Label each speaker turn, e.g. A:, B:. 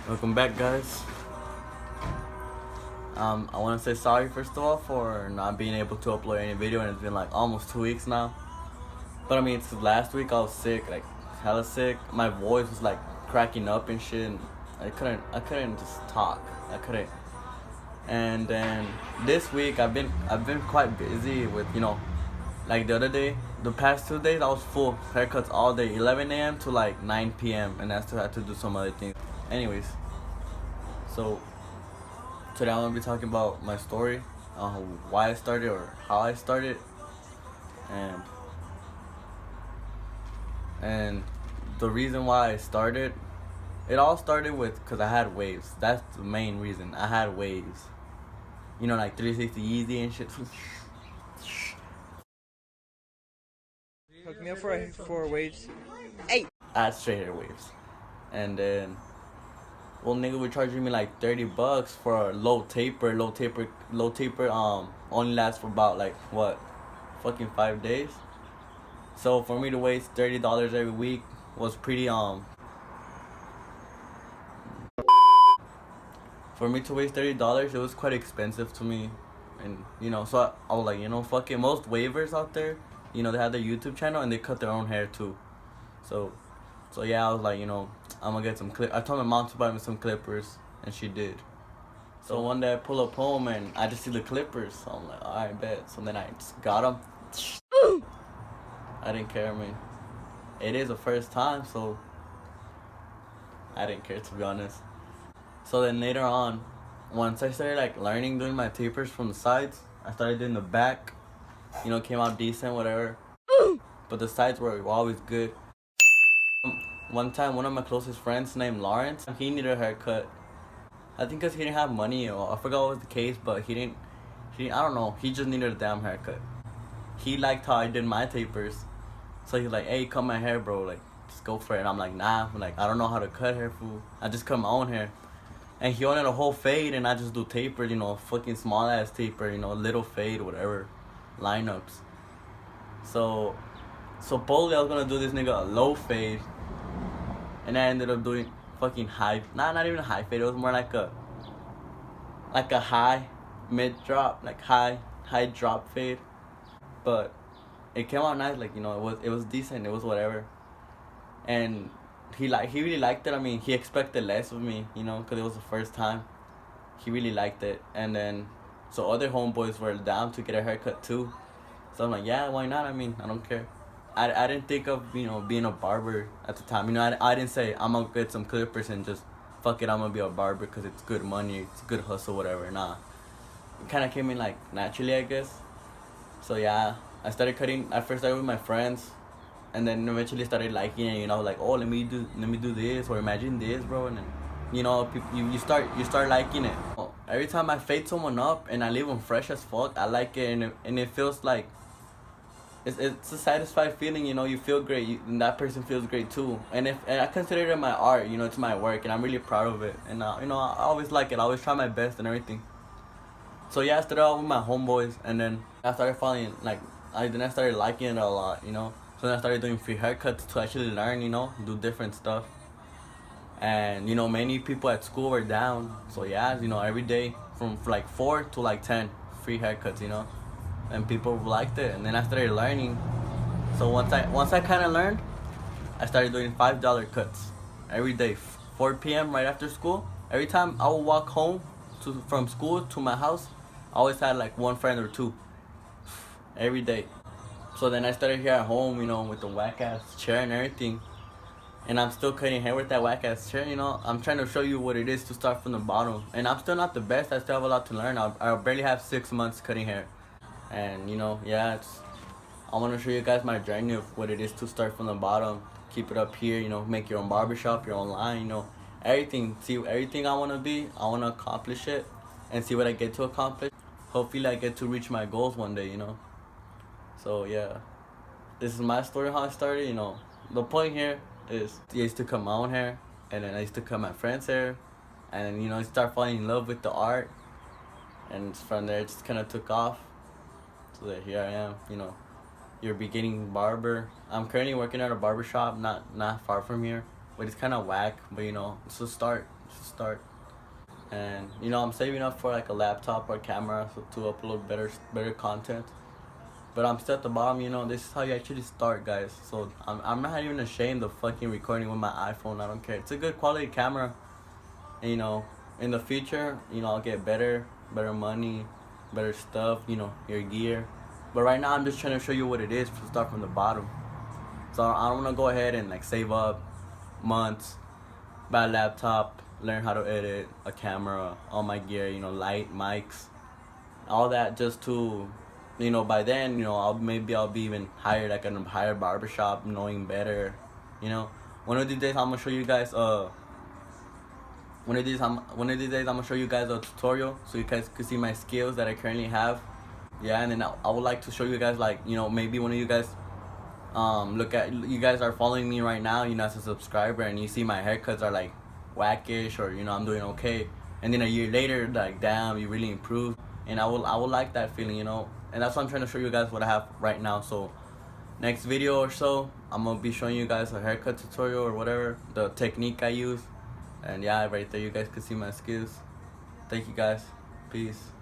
A: Welcome back, guys. I want to say sorry first of all for not being able to upload any video, and it's been like almost 2 weeks now. But I mean, it's last week I was sick, like hella sick. My voice was like cracking up and shit. And I couldn't just talk. I couldn't. And then this week I've been quite busy with like the other day, the past 2 days I was full haircuts all day, 11 a.m. to like 9 p.m. and I still had to do some other things. Anyways, so today I'm gonna be talking about my story, why I started or how I started, and and the reason why I started. It all started with because I had waves. That's the main reason. I had waves. Like 360 easy and shit.
B: Hook me up for waves.
A: I had straight hair waves, and then nigga was charging me like $30 for a low taper. Low taper. Only lasts for about like what, fucking 5 days. So for me to waste $30 every week was pretty For me to waste $30, it was quite expensive to me, and so I was like, fuck it. Most waivers out there, they have their YouTube channel and they cut their own hair too. So, yeah, I was like, I'm gonna get some clip. I told my mom to buy me some clippers, and she did. So one day I pull up home and I just see the clippers. So I'm like, alright, bet. So then I just got them. I didn't care, man. It is the first time, so I didn't care, to be honest. So then later on, once I started like learning doing my tapers from the sides, I started doing the back. Came out decent, whatever. But the sides were always good. One time, one of my closest friends named Lawrence, he needed a haircut. I think because he didn't have money, or I forgot what was the case, but he didn't. I don't know. He just needed a damn haircut. He liked how I did my tapers, so he's like, "Hey, cut my hair, bro. Like, just go for it." And I'm like, "Nah. Like, I don't know how to cut hair, fool. I just cut my own hair." And he wanted a whole fade, and I just do tapered, fucking small ass taper, little fade, whatever, lineups. So supposedly I was gonna do this nigga a low fade, and I ended up doing fucking high. Not even a high fade. It was more like a high mid drop, like high drop fade. But it came out nice. Like it was decent. It was whatever. And he really liked it. I mean, he expected less of me, because it was the first time. He really liked it, and then so other homeboys were down to get a haircut too. So I'm like, yeah, why not? I mean, I don't care. I didn't think of being a barber at the time. I didn't say I'm gonna get some clippers and just fuck it, I'm gonna be a barber because it's good money, it's good hustle, whatever. Nah, it kind of came in like naturally, I guess. So yeah, I started cutting. I first started with my friends, and then eventually started liking it. Like, oh, let me do this, or imagine this, bro. And then you start liking it. Every time I fade someone up and I leave them fresh as fuck, I like it, and it feels like it's a satisfied feeling. You feel great, and that person feels great too. And I consider it my art. It's my work, and I'm really proud of it. And I always like it. I always try my best and everything. So yeah, I started out with my homeboys, and then I started falling like I started liking it a lot. So then I started doing free haircuts to actually learn. Do different stuff. And many people at school were down. So yeah, every day from like 4 to like 10 free haircuts. And people liked it. And then I started learning. So once I kind of learned, I started doing $5 cuts every day, 4 p.m. right after school. Every time I would walk home from school to my house, I always had like one friend or two every day. So then I started here at home, with the whack ass chair and everything. And I'm still cutting hair with that whack ass chair. I'm trying to show you what it is to start from the bottom. And I'm still not the best. I still have a lot to learn. I barely have 6 months cutting hair. And yeah, I want to show you guys my journey of what it is to start from the bottom, keep it up here, make your own barbershop, your own line, everything. See everything I want to be, I want to accomplish it, and see what I get to accomplish. Hopefully I get to reach my goals one day. So yeah, this is my story how I started. The point here is I used to cut my own hair, and then I used to cut my friend's hair, and I start falling in love with the art, and from there it just kind of took off. So that here I am, your beginning barber. I'm currently working at a barber shop not far from here, but it's kind of whack. But it's a start. to start. And you know, I'm saving up for like a laptop or camera to upload better content. But I'm still at the bottom, you know. This is how you actually start, guys. So I'm not even ashamed of fucking recording with my iPhone. I don't care. It's a good quality camera. And, you know, in the future, you know, I'll get better money, better stuff. You know, your gear. But right now, I'm just trying to show you what it is to start from the bottom. So I don't want to go ahead and like save up months, buy a laptop, learn how to edit, a camera, all my gear. You know, light, mics, all that just to, you know, by then, you know, I'll be even hired like in a higher barbershop, knowing better, you know. One of these days I'm gonna show you guys one of these days I'm gonna show you guys a tutorial so you guys can see my skills that I currently have. Yeah, and then I would like to show you guys, like, you know, maybe one of you guys look at, you guys are following me right now, you know, as a subscriber, and you see my haircuts are like wackish, or you know, I'm doing okay, and then a year later, like, damn, you really improved. And I will like that feeling, you know. And that's why I'm trying to show you guys what I have right now. So next video or so, I'm gonna be showing you guys a haircut tutorial or whatever, the technique I use. And yeah, right there you guys can see my skills. Thank you guys. Peace.